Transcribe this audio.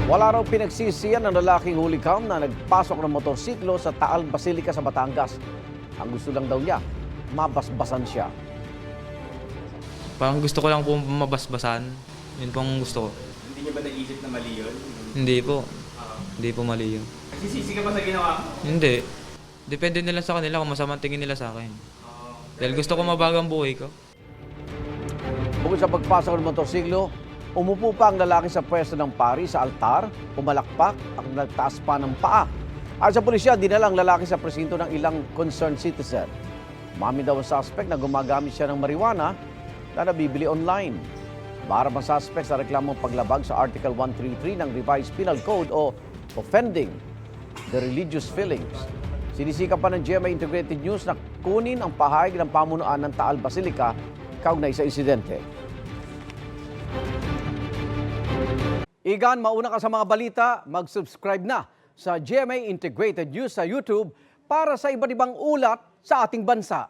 Wala raw pinagsisiyan ng lalaking hulikam na nagpasok ng motorsiklo sa Taal Basilica sa Batangas. Ang gusto lang daw niya, mabasbasan siya. Parang gusto ko lang po mabasbasan. Yun po ang gusto ko. Hindi niyo ba naisip na mali yun? Hindi po. Hindi po mali yun. Nagsisisi ka ba sa ginawa mo? Hindi. Depende nila sa kanila kung masamang tingin nila sa akin. Dahil gusto ko mabago ang buhay ko. Bukod sa pagpasok ng motorsiklo, umupo pa ang lalaki sa pwesto ng pari sa altar, pumalakpak at nagtaas pa ng paa. At sa pulisya, dinala ang lalaki sa presinto ng ilang concerned citizen. Mami daw ang suspect na gumagamit siya ng marijuana na nabibili online. Maharap ang suspect sa reklamong paglabag sa Article 133 ng Revised Penal Code o offending the religious feelings. Sinisika pa ng GMA Integrated News na kunin ang pahayag ng pamunuan ng Taal Basilica kaugnay sa insidente. Igan, mauna ka sa mga balita, mag-subscribe na sa GMA Integrated News sa YouTube para sa iba't ibang ulat sa ating bansa.